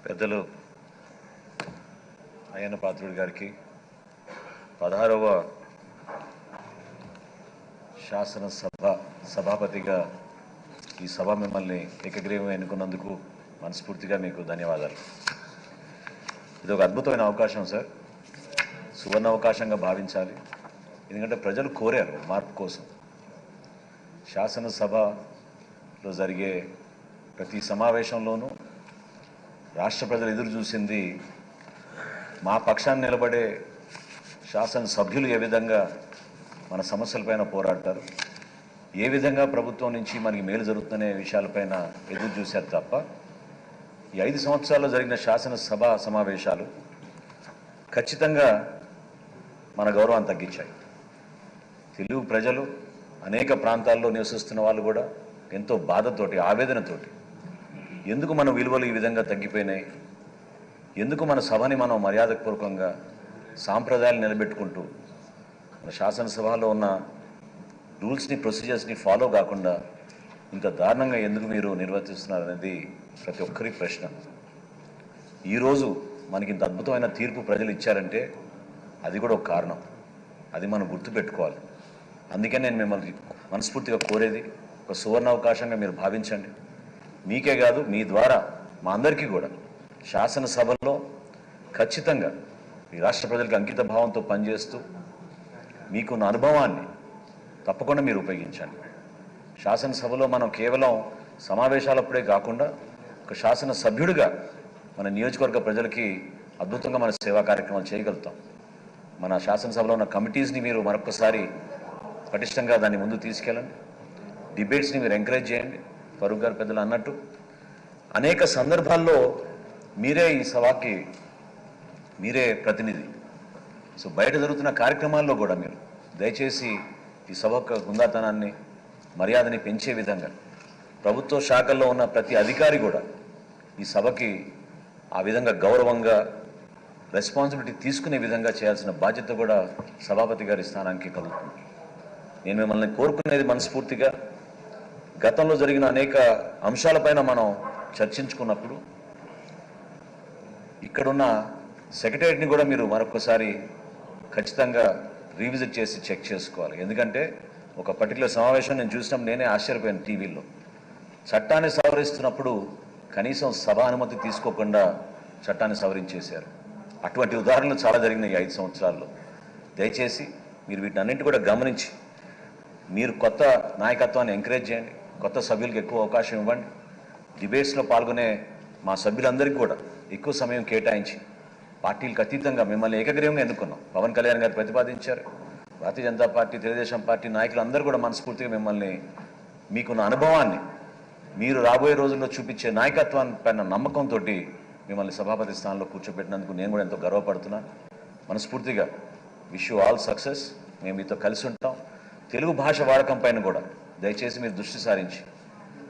పెద్దలు అయ్యన్న పాత్రుడి గారికి 16వ శాసనసభ సభాపతిగా ఈ సభ మిమ్మల్ని ఏకగ్రీవం ఎన్నుకున్నందుకు మనస్ఫూర్తిగా మీకు ధన్యవాదాలు. ఇది ఒక అద్భుతమైన అవకాశం సార్, సువర్ణ అవకాశంగా భావించాలి. ఎందుకంటే ప్రజలు కోరారు మార్పు కోసం. శాసనసభలో జరిగే ప్రతి సమావేశంలోనూ రాష్ట్ర ప్రజలు ఎదురు చూసింది మా పక్షాన్ని నిలబడే శాసనసభ్యులు ఏ విధంగా మన సమస్యలపైన పోరాడతారు, ఏ విధంగా ప్రభుత్వం నుంచి మనకి మేలు జరుగుతున్న విషయాలపైన ఎదురు చూశారు తప్ప ఈ 5 సంవత్సరాల్లో జరిగిన శాసనసభ సమావేశాలు ఖచ్చితంగా మన గౌరవాన్ని తగ్గించాయి. తెలుగు ప్రజలు అనేక ప్రాంతాల్లో నివసిస్తున్న వాళ్ళు కూడా ఎంతో బాధతోటి, ఆవేదనతోటి ఎందుకు మన విలువలు ఈ విధంగా తగ్గిపోయినాయి, ఎందుకు మన సభని మనం మర్యాదపూర్వకంగా సాంప్రదాయాలు నిలబెట్టుకుంటూ మన శాసనసభలో ఉన్న రూల్స్ని, ప్రొసీజర్స్ని ఫాలో కాకుండా ఇంత దారుణంగా ఎందుకు మీరు నిర్వర్తిస్తున్నారనేది ప్రతి ఒక్కరి ప్రశ్న. ఈరోజు మనకి ఇంత అద్భుతమైన తీర్పు ప్రజలు ఇచ్చారంటే అది కూడా ఒక కారణం. అది మనం గుర్తుపెట్టుకోవాలి. అందుకే నేను మిమ్మల్ని మనస్ఫూర్తిగా కోరేది ఒక సువర్ణ అవకాశంగా మీరు భావించండి. మీకే కాదు, మీ ద్వారా మా అందరికీ కూడా శాసనసభలో ఖచ్చితంగా ఈ రాష్ట్ర ప్రజలకు అంకిత భావంతో పనిచేస్తూ మీకున్న అనుభవాన్ని తప్పకుండా మీరు ఉపయోగించండి. శాసనసభలో మనం కేవలం సమావేశాలప్పుడే కాకుండా ఒక శాసనసభ్యుడిగా మన నియోజకవర్గ ప్రజలకి అద్భుతంగా మన సేవా కార్యక్రమాలు చేయగలుగుతాం. మన శాసనసభలో ఉన్న కమిటీస్ని మీరు మరొకసారి పటిష్టంగా దాన్ని ముందు తీసుకెళ్ళండి. డిబేట్స్ని మీరు ఎంకరేజ్ చేయండి. ఫరూక్ గారు పెద్దలు అన్నట్టు అనేక సందర్భాల్లో మీరే ఈ సభకి మీరే ప్రతినిధి. సో బయట జరుగుతున్న కార్యక్రమాల్లో కూడా మీరు దయచేసి ఈ సభ హుందాతనాన్ని, మర్యాదని పెంచే విధంగా ప్రభుత్వ శాఖల్లో ఉన్న ప్రతి అధికారి కూడా ఈ సభకి ఆ విధంగా గౌరవంగా రెస్పాన్సిబిలిటీ తీసుకునే విధంగా చేయాల్సిన బాధ్యత కూడా సభాపతి గారి స్థానానికి కలుగుతుంది. నేను మిమ్మల్ని కోరుకునేది మనస్ఫూర్తిగా, గతంలో జరిగిన అనేక అంశాలపైన మనం చర్చించుకున్నప్పుడు ఇక్కడున్న సెక్రటేరియట్ని కూడా మీరు మరొకసారి ఖచ్చితంగా రీవిజిట్ చేసి చెక్ చేసుకోవాలి. ఎందుకంటే ఒక పర్టికులర్ సమావేశం నేను చూసినప్పుడు నేనే ఆశ్చర్యపోయాను. టీవీలో చట్టాన్ని సవరిస్తున్నప్పుడు కనీసం సభ అనుమతి తీసుకోకుండా చట్టాన్ని సవరించేశారు. అటువంటి ఉదాహరణలు చాలా జరిగినాయి ఈ 5 సంవత్సరాల్లో. దయచేసి మీరు వీటిని అన్నింటి కూడా గమనించి మీరు కొత్త నాయకత్వాన్ని ఎంకరేజ్ చేయండి. కొత్త సభ్యులకు ఎక్కువ అవకాశం ఇవ్వండి. డిబేట్స్లో పాల్గొనే మా సభ్యులందరికీ కూడా ఎక్కువ సమయం కేటాయించి పార్టీలకు అతీతంగా మిమ్మల్ని ఏకగ్రీవంగా ఎన్నుకున్నాం. పవన్ కళ్యాణ్ గారు ప్రతిపాదించారు. భారతీయ జనతా పార్టీ, తెలుగుదేశం పార్టీ నాయకులందరూ కూడా మనస్ఫూర్తిగా మిమ్మల్ని, మీకున్న అనుభవాన్ని, మీరు రాబోయే రోజుల్లో చూపించే నాయకత్వాన్ని పైన నమ్మకంతో మిమ్మల్ని సభాపతి స్థానంలో కూర్చోబెట్టినందుకు నేను కూడా ఎంతో గర్వపడుతున్నాను. మనస్ఫూర్తిగా విష్ యూ ఆల్ సక్సెస్. మేము మీతో కలిసి ఉంటాం. తెలుగు భాష వాడకం పైన కూడా దయచేసి మీరు దృష్టి సారించి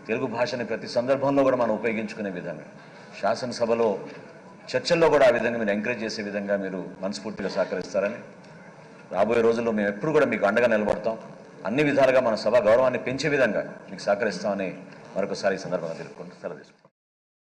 తెలుగు భాషని ప్రతి సందర్భంలో కూడా మనం ఉపయోగించుకునే విధంగా, శాసనసభలో చర్చల్లో కూడా ఆ విధంగా మీరు ఎంకరేజ్ చేసే విధంగా మీరు మనస్ఫూర్తిగా సహకరిస్తారని, రాబోయే రోజుల్లో మేము ఎప్పుడు కూడా మీకు అండగా నిలబడతాం. అన్ని విధాలుగా మన సభ గౌరవాన్ని పెంచే విధంగా మీకు సహకరిస్తామని మరొకసారి ఈ సందర్భంగా తెలుపుకుంటూ సెలవు తీసుకుంటాం.